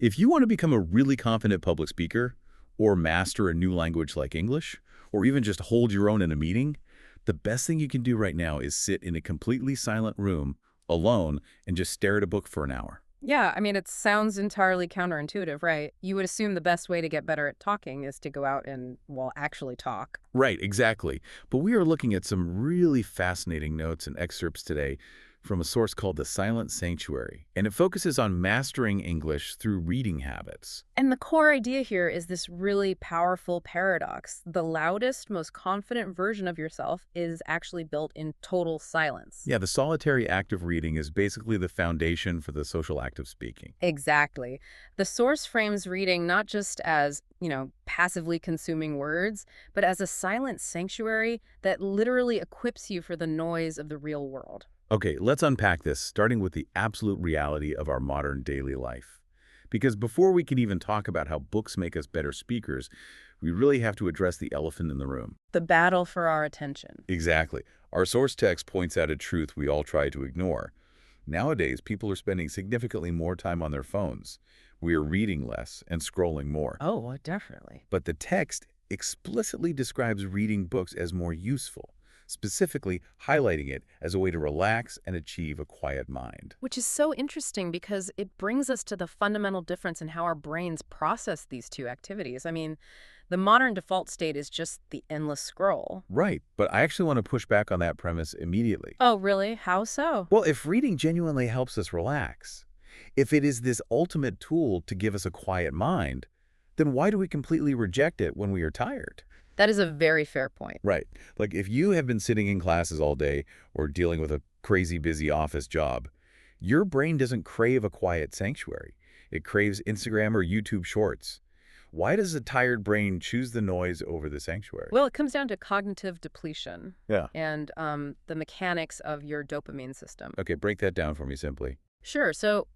If you want to become a really confident public speaker, or master a new language like English, or even just hold your own in a meeting, the best thing you can do right now is sit in a completely silent room, alone, and just stare at a book for an hour. Yeah, I mean, it sounds entirely counterintuitive, right? You would assume the best way to get better at talking is to go out and, well, actually talk. Right, exactly. But we are looking at some really fascinating notes and excerpts today from a source called The Silent Sanctuary, and it focuses on mastering English through reading habits. And the core idea here is this really powerful paradox. The loudest, most confident version of yourself is actually built in total silence. Yeah, the solitary act of reading is basically the foundation for the social act of speaking. Exactly. The source frames reading not just as, passively consuming words, but as a silent sanctuary that literally equips you for the noise of the real world. Okay, let's unpack this, starting with the absolute reality of our modern daily life. Because before we can even talk about how books make us better speakers, we really have to address the elephant in the room. The battle for our attention. Exactly. Our source text points out a truth we all try to ignore. Nowadays, people are spending significantly more time on their phones. We are reading less and scrolling more. Oh, definitely. But the text explicitly describes reading books as more useful, specifically highlighting it as a way to relax and achieve a quiet mind. Which is so interesting because it brings us to the fundamental difference in how our brains process these two activities. I mean, the modern default state is just the endless scroll. Right, but I actually want to push back on that premise immediately. Oh, really? How so? Well, if reading genuinely helps us relax, if it is this ultimate tool to give us a quiet mind, then why do we completely reject it when we are tired? That is a very fair point. Right. Like if you have been sitting in classes all day or dealing with a crazy busy office job, your brain doesn't crave a quiet sanctuary. It craves Instagram or YouTube shorts. Why does a tired brain choose the noise over the sanctuary? Well, it comes down to cognitive depletion Yeah. and the mechanics of your dopamine system. Okay, break that down for me simply. Sure. So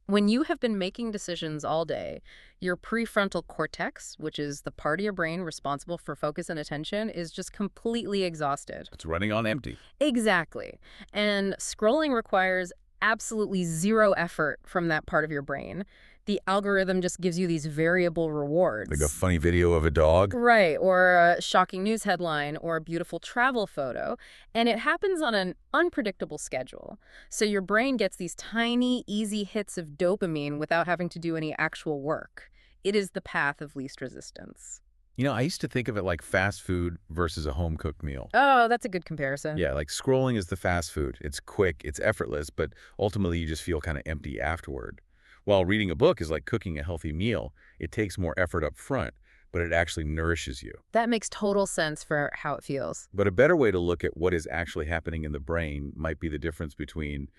when you have been making decisions all day, your prefrontal cortex, which is the part of your brain responsible for focus and attention, is just completely exhausted. It's running on empty. Exactly. And scrolling requires absolutely zero effort from that part of your brain. The algorithm just gives you these variable rewards. Like a funny video of a dog? Right, or a shocking news headline, or a beautiful travel photo. And it happens on an unpredictable schedule. So your brain gets these tiny, easy hits of dopamine without having to do any actual work. It is the path of least resistance. You know, I used to think of it like fast food versus a home-cooked meal. Oh, that's a good comparison. Yeah, like scrolling is the fast food. It's quick, it's effortless, but ultimately you just feel kind of empty afterward. While reading a book is like cooking a healthy meal. It takes more effort up front, but it actually nourishes you. That makes total sense for how it feels. But a better way to look at what is actually happening in the brain might be the difference between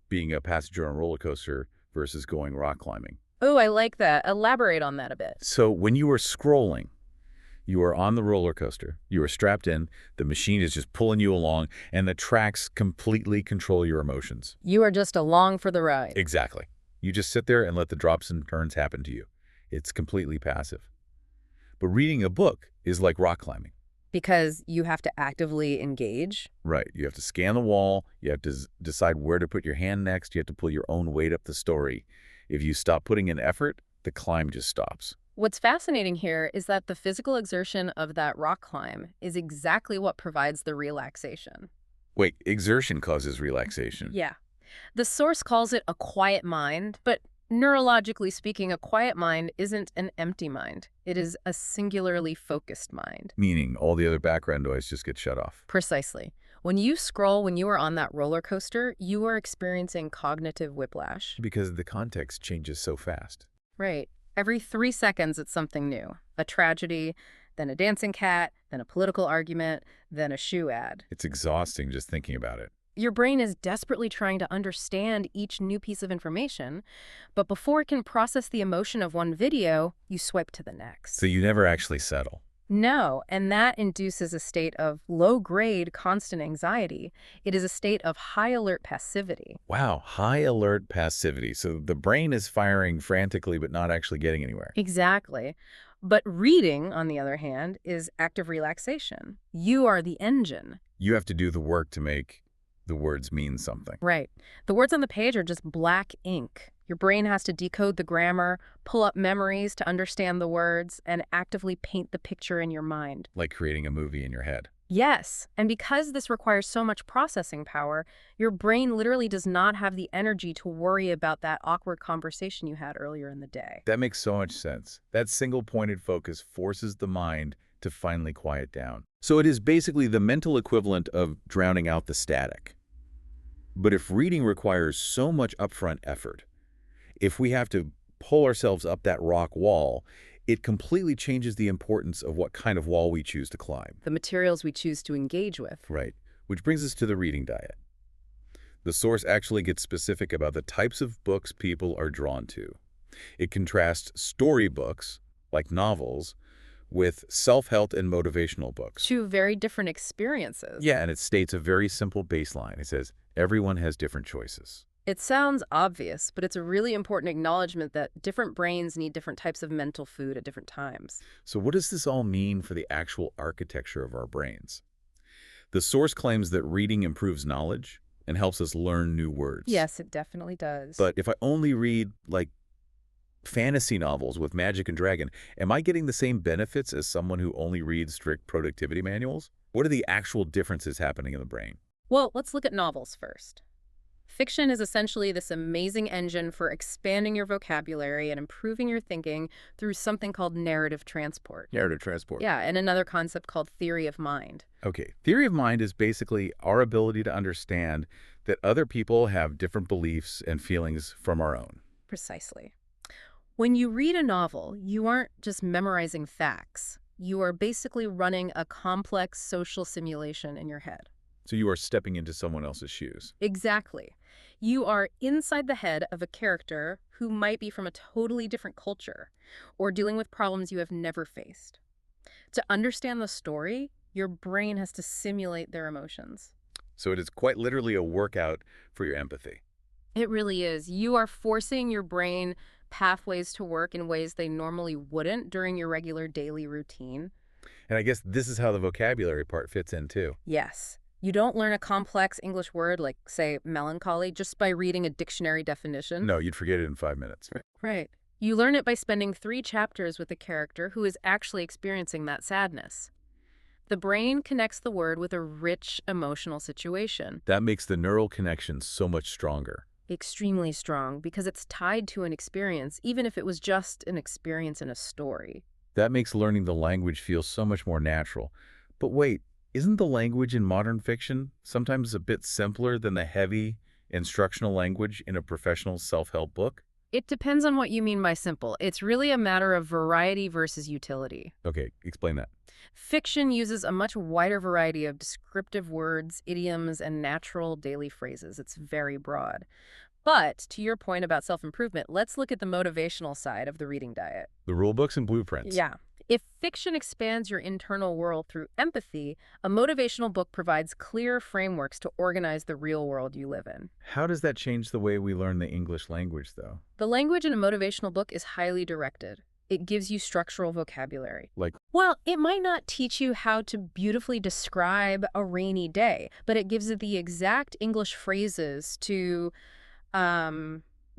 being a passenger on a roller coaster versus going rock climbing. Oh, I like that. Elaborate on that a bit. So when you are scrolling, you are on the roller coaster, you are strapped in, the machine is just pulling you along, and the tracks completely control your emotions. You are just along for the ride. Exactly. You just sit there and let the drops and turns happen to you. It's completely passive. But reading a book is like rock climbing. Because you have to actively engage. Right. You have to scan the wall. You have to decide where to put your hand next. You have to pull your own weight up the story. If you stop putting in effort, the climb just stops. What's fascinating here is that the physical exertion of that rock climb is exactly what provides the relaxation. Wait, exertion causes relaxation. Yeah. The source calls it a quiet mind, but neurologically speaking, a quiet mind isn't an empty mind. It is a singularly focused mind. Meaning all the other background noise just gets shut off. Precisely. When you scroll, when you are on that roller coaster, you are experiencing cognitive whiplash. Because the context changes so fast. Right. Every 3 seconds, it's something new. A tragedy, then a dancing cat, then a political argument, then a shoe ad. It's exhausting just thinking about it. Your brain is desperately trying to understand each new piece of information, but before it can process the emotion of one video, you swipe to the next. So you never actually settle. No, and that induces a state of low-grade constant anxiety. It is a state of high-alert passivity. Wow, high alert passivity. So the brain is firing frantically but not actually getting anywhere. Exactly. But reading, on the other hand, is active relaxation. You are the engine. You have to do the work to make The words mean something. Right. The words on the page are just black ink. Your brain has to decode the grammar, pull up memories to understand the words, and actively paint the picture in your mind. Like creating a movie in your head. Yes, and because this requires so much processing power, your brain literally does not have the energy to worry about that awkward conversation you had earlier in the day. That makes so much sense. That single-pointed focus forces the mind to finally quiet down. So it is basically the mental equivalent of drowning out the static. But if reading requires so much upfront effort, if we have to pull ourselves up that rock wall, it completely changes the importance of what kind of wall we choose to climb. The materials we choose to engage with. Right. Which brings us to the reading diet. The source actually gets specific about the types of books people are drawn to. It contrasts storybooks, like novels, with self-help and motivational books. Two very different experiences. Yeah, and it states a very simple baseline. It says, everyone has different choices. It sounds obvious, but it's a really important acknowledgement that different brains need different types of mental food at different times. So what does this all mean for the actual architecture of our brains? The source claims that reading improves knowledge and helps us learn new words. Yes, it definitely does. But if I only read, like, fantasy novels with magic and dragon, am I getting the same benefits as someone who only reads strict productivity manuals? What are the actual differences happening in the brain? Well, let's look at novels first. Fiction is essentially this amazing engine for expanding your vocabulary and improving your thinking through something called narrative transport. Narrative transport. Yeah, and another concept called theory of mind. Okay, theory of mind is basically our ability to understand that other people have different beliefs and feelings from our own. Precisely. When you read a novel, you aren't just memorizing facts. You are basically running a complex social simulation in your head. So you are stepping into someone else's shoes. Exactly. You are inside the head of a character who might be from a totally different culture or dealing with problems you have never faced. To understand the story, your brain has to simulate their emotions. So it is quite literally a workout for your empathy. It really is. You are forcing your brain pathways to work in ways they normally wouldn't during your regular daily routine. And I guess this is how the vocabulary part fits in too. Yes. You don't learn a complex English word like, say, melancholy just by reading a dictionary definition. No, you'd forget it in 5 minutes. Right. You learn it by spending 3 chapters with a character who is actually experiencing that sadness. The brain connects the word with a rich emotional situation. That makes the neural connection so much stronger. Extremely strong because it's tied to an experience, even if it was just an experience in a story. That makes learning the language feel so much more natural. But wait, isn't the language in modern fiction sometimes a bit simpler than the heavy, instructional language in a professional self-help book? It depends on what you mean by simple. It's really a matter of variety versus utility. Okay, explain that. Fiction uses a much wider variety of descriptive words, idioms, and natural daily phrases. It's very broad. But to your point about self-improvement, let's look at the motivational side of the reading diet. The rule books and blueprints. Yeah. If fiction expands your internal world through empathy, a motivational book provides clear frameworks to organize the real world you live in. How does that change the way we learn the English language, though? The language in a motivational book is highly directed. It gives you structural vocabulary. Like, Well, it might not teach you how to beautifully describe a rainy day, but it gives you the exact English phrases to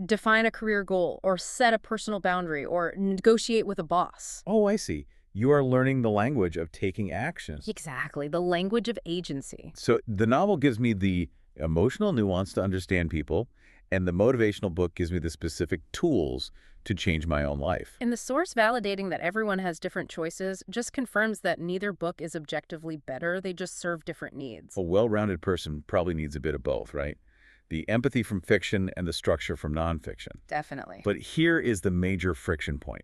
define a career goal or set a personal boundary or negotiate with a boss. oh, I see. You are learning the language of taking action. Exactly, the language of agency. So the novel gives me the emotional nuance to understand people, and the motivational book gives me the specific tools to change my own life. And the source validating that everyone has different choices just confirms that neither book is objectively better, they just serve different needs. A well-rounded person probably needs a bit of both, right? The empathy from fiction and the structure from nonfiction. Definitely. But here is the major friction point.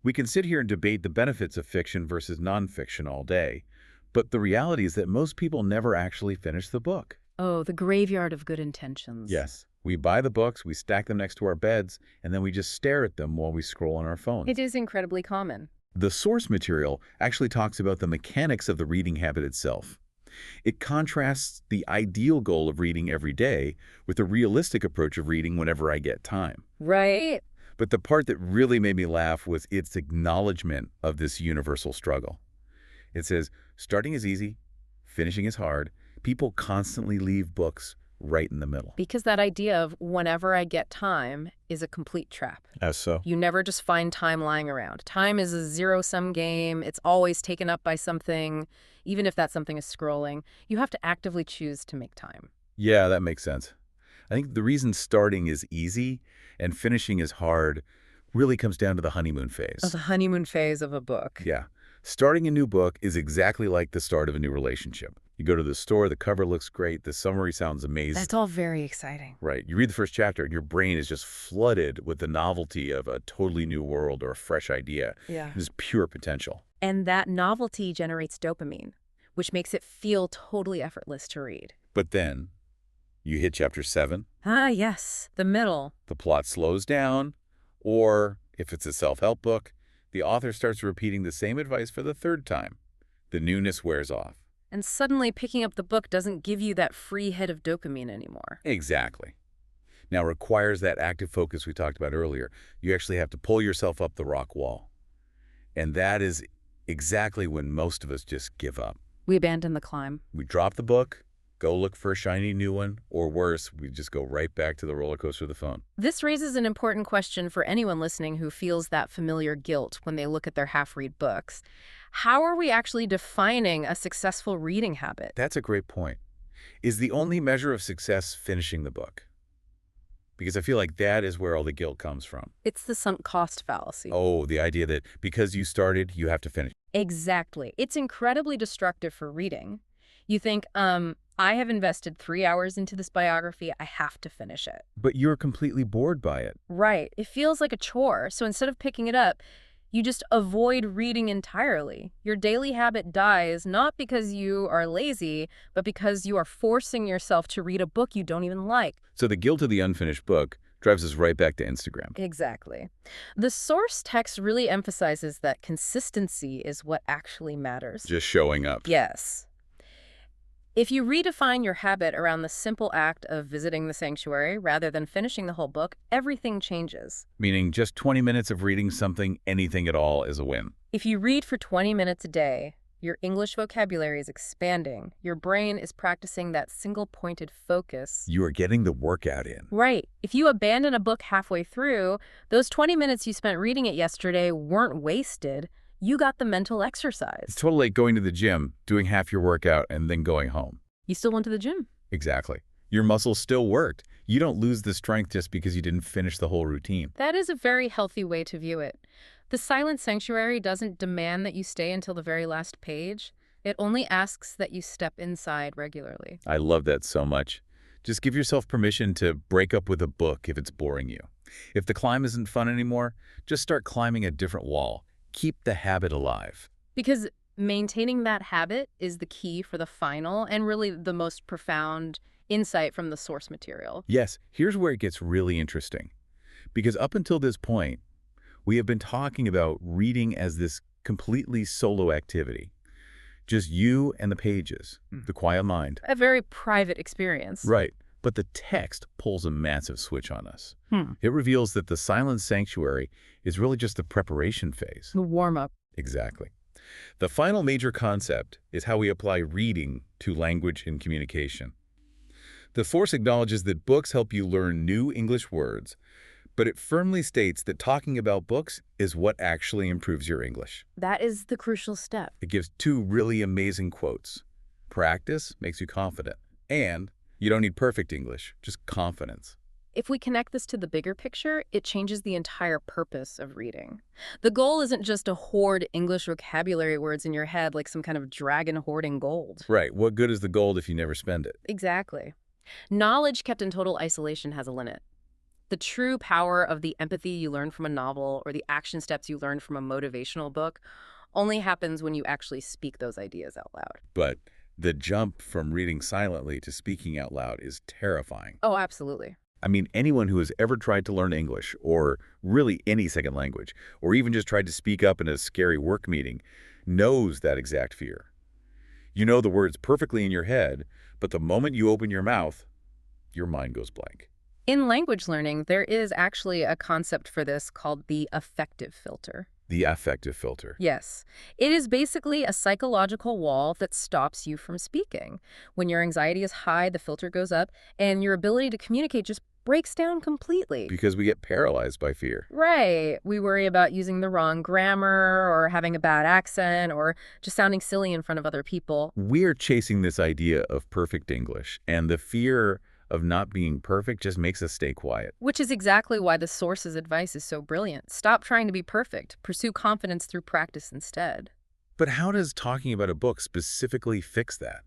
We can sit here and debate the benefits of fiction versus nonfiction all day, but the reality is that most people never actually finish the book. Oh, the graveyard of good intentions. Yes. We buy the books, we stack them next to our beds, and then we just stare at them while we scroll on our phones. It is incredibly common. The source material actually talks about the mechanics of the reading habit itself. It contrasts the ideal goal of reading every day with a realistic approach of reading whenever I get time. Right. But the part that really made me laugh was its acknowledgement of this universal struggle. It says, starting is easy, finishing is hard. People constantly leave books right in the middle. Because that idea of whenever I get time is a complete trap. As so? You never just find time lying around. Time is a zero-sum game. It's always taken up by something, even if that something is scrolling. You have to actively choose to make time. Yeah, that makes sense. I think the reason starting is easy and finishing is hard really comes down to the honeymoon phase. The honeymoon phase of a book. Yeah. Starting a new book is exactly like the start of a new relationship. You go to the store, the cover looks great, the summary sounds amazing. That's all very exciting. Right. You read the first chapter and your brain is just flooded with the novelty of a totally new world or a fresh idea. Yeah. There's pure potential. And that novelty generates dopamine, which makes it feel totally effortless to read. But then you hit chapter 7. Ah, yes. The middle. The plot slows down, or if it's a self-help book, the author starts repeating the same advice for the third time. The newness wears off. And suddenly picking up the book doesn't give you that free hit of dopamine anymore. Exactly. Now, requires that active focus we talked about earlier. You actually have to pull yourself up the rock wall. And that is exactly when most of us just give up. We abandon the climb. We drop the book, go look for a shiny new one, or worse, we just go right back to the roller coaster of the phone. This raises an important question for anyone listening who feels that familiar guilt when they look at their half-read books. How are we actually defining a successful reading habit? That's a great point. Is the only measure of success finishing the book? Because I feel like that is where all the guilt comes from. It's the sunk cost fallacy. Oh, the idea that because you started, you have to finish. Exactly. It's incredibly destructive for reading. You think, I have invested 3 hours into this biography, I have to finish it. But you're completely bored by it. Right. It feels like a chore. So instead of picking it up, you just avoid reading entirely. Your daily habit dies not because you are lazy, but because you are forcing yourself to read a book you don't even like. So the guilt of the unfinished book drives us right back to Instagram. Exactly. The source text really emphasizes that consistency is what actually matters. Just showing up. Yes. If you redefine your habit around the simple act of visiting the sanctuary rather than finishing the whole book, everything changes. Meaning just 20 minutes of reading something, anything at all, is a win. If you read for 20 minutes a day, your English vocabulary is expanding. Your brain is practicing that single-pointed focus. You are getting the workout in. Right. If you abandon a book halfway through, those 20 minutes you spent reading it yesterday weren't wasted. You got the mental exercise. It's totally like going to the gym, doing half your workout, and then going home. You still went to the gym. Exactly. Your muscles still worked. You don't lose the strength just because you didn't finish the whole routine. That is a very healthy way to view it. The Silent Sanctuary doesn't demand that you stay until the very last page. It only asks that you step inside regularly. I love that so much. Just give yourself permission to break up with a book if it's boring you. If the climb isn't fun anymore, just start climbing a different wall. Keep the habit alive. Because maintaining that habit is the key for the final and really the most profound insight from the source material. Yes, here's where it gets really interesting. Because up until this point, we have been talking about reading as this completely solo activity. Just you and the pages, the quiet mind. A very private experience. Right. But the text pulls a massive switch on us. It reveals that the Silent Sanctuary is really just the preparation phase. The warm-up. Exactly. The final major concept is how we apply reading to language and communication. The Force acknowledges that books help you learn new English words, but it firmly states that talking about books is what actually improves your English. That is the crucial step. It gives 2 really amazing quotes. Practice makes you confident, and you don't need perfect English, just confidence. If we connect this to the bigger picture, it changes the entire purpose of reading. The goal isn't just to hoard English vocabulary words in your head like some kind of dragon hoarding gold. Right. What good is the gold if you never spend it? Exactly. Knowledge kept in total isolation has a limit. The true power of the empathy you learn from a novel or the action steps you learn from a motivational book only happens when you actually speak those ideas out loud. But the jump from reading silently to speaking out loud is terrifying. Oh, absolutely. I mean, anyone who has ever tried to learn English, or really any second language, or even just tried to speak up in a scary work meeting, knows that exact fear. You know the words perfectly in your head, but the moment you open your mouth, your mind goes blank. In language learning, there is actually a concept for this called the affective filter. The affective filter. Yes, it is basically a psychological wall that stops you from speaking. When your anxiety is high, the filter goes up, and your ability to communicate just breaks down completely. Because we get paralyzed by fear. Right. We worry about using the wrong grammar or having a bad accent or just sounding silly in front of other people. We're chasing this idea of perfect English, and the fear of not being perfect just makes us stay quiet. Which is exactly why the source's advice is so brilliant. Stop trying to be perfect. Pursue confidence through practice instead. But how does talking about a book specifically fix that?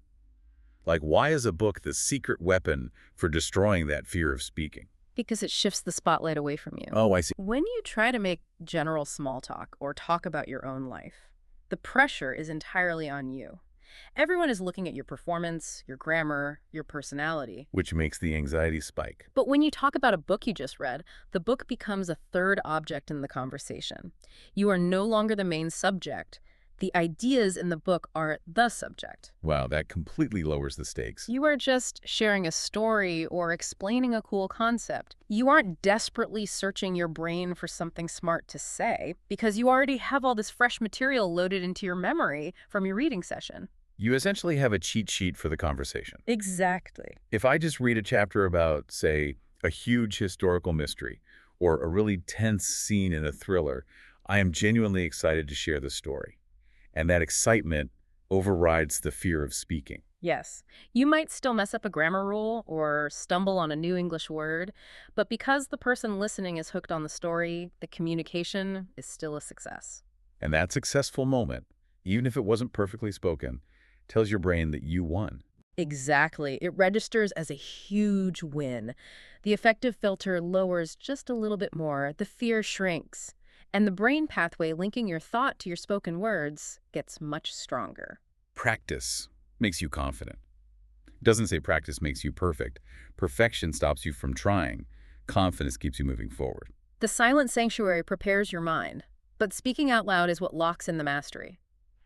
Like, why is a book the secret weapon for destroying that fear of speaking? Because it shifts the spotlight away from you. Oh, I see. When you try to make general small talk or talk about your own life, the pressure is entirely on you. Everyone is looking at your performance, your grammar, your personality. Which makes the anxiety spike. But when you talk about a book you just read, the book becomes a third object in the conversation. You are no longer the main subject. The ideas in the book are the subject. Wow, that completely lowers the stakes. You are just sharing a story or explaining a cool concept. You aren't desperately searching your brain for something smart to say because you already have all this fresh material loaded into your memory from your reading session. You essentially have a cheat sheet for the conversation. Exactly. If I just read a chapter about, say, a huge historical mystery or a really tense scene in a thriller, I am genuinely excited to share the story. And that excitement overrides the fear of speaking. Yes, you might still mess up a grammar rule or stumble on a new English word, but because the person listening is hooked on the story, the communication is still a success. And that successful moment, even if it wasn't perfectly spoken, tells your brain that you won. Exactly. It registers as a huge win. The affective filter lowers just a little bit more, the fear shrinks, and the brain pathway linking your thought to your spoken words gets much stronger. Practice makes you confident. It doesn't say practice makes you perfect. Perfection stops you from trying. Confidence keeps you moving forward. The silent sanctuary prepares your mind, but speaking out loud is what locks in the mastery.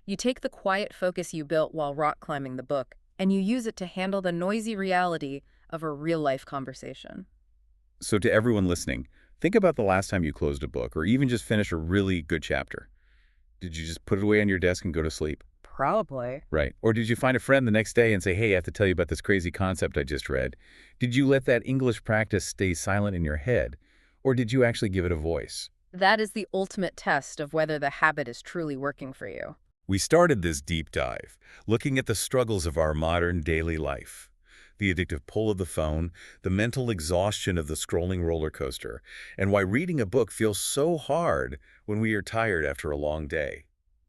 You take the quiet focus you built while rock climbing the book, and you use it to handle the noisy reality of a real-life conversation. So to everyone listening, think about the last time you closed a book or even just finished a really good chapter. Did you just put it away on your desk and go to sleep? Probably. Right. Or did you find a friend the next day and say, hey, I have to tell you about this crazy concept I just read? Did you let that English practice stay silent in your head? Or did you actually give it a voice? That is the ultimate test of whether the habit is truly working for you. We started this deep dive, looking at the struggles of our modern daily life. The addictive pull of the phone, the mental exhaustion of the scrolling roller coaster, and why reading a book feels so hard when we are tired after a long day.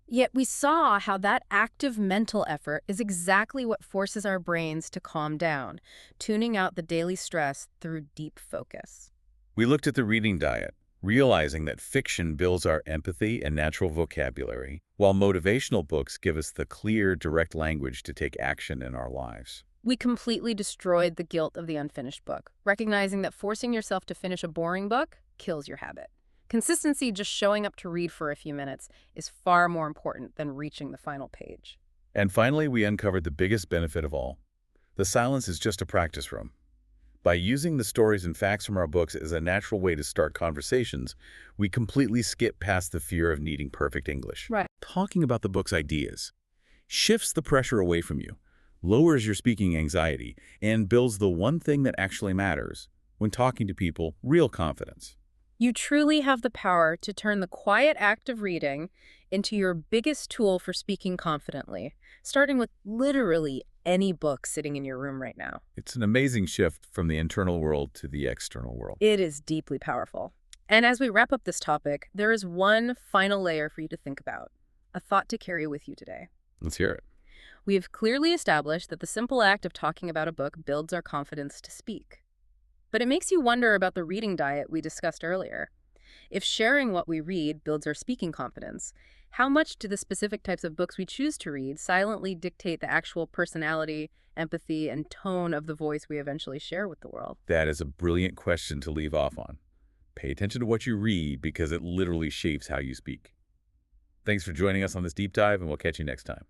Yet we saw how that active mental effort is exactly what forces our brains to calm down, tuning out the daily stress through deep focus. We looked at the reading diet, realizing that fiction builds our empathy and natural vocabulary, while motivational books give us the clear, direct language to take action in our lives. We completely destroyed the guilt of the unfinished book, recognizing that forcing yourself to finish a boring book kills your habit. Consistency, just showing up to read for a few minutes, is far more important than reaching the final page. And finally, we uncovered the biggest benefit of all. The silence is just a practice room. By using the stories and facts from our books as a natural way to start conversations, we completely skip past the fear of needing perfect English. Right. Talking about the book's ideas shifts the pressure away from you, lowers your speaking anxiety, and builds the one thing that actually matters when talking to people, real confidence. You truly have the power to turn the quiet act of reading into your biggest tool for speaking confidently, starting with literally any book sitting in your room right now. It's an amazing shift from the internal world to the external world. It is deeply powerful. And as we wrap up this topic, there is one final layer for you to think about, a thought to carry with you today. Let's hear it. We have clearly established that the simple act of talking about a book builds our confidence to speak. But it makes you wonder about the reading diet we discussed earlier. If sharing what we read builds our speaking confidence, how much do the specific types of books we choose to read silently dictate the actual personality, empathy, and tone of the voice we eventually share with the world? That is a brilliant question to leave off on. Pay attention to what you read because it literally shapes how you speak. Thanks for joining us on this deep dive, and we'll catch you next time.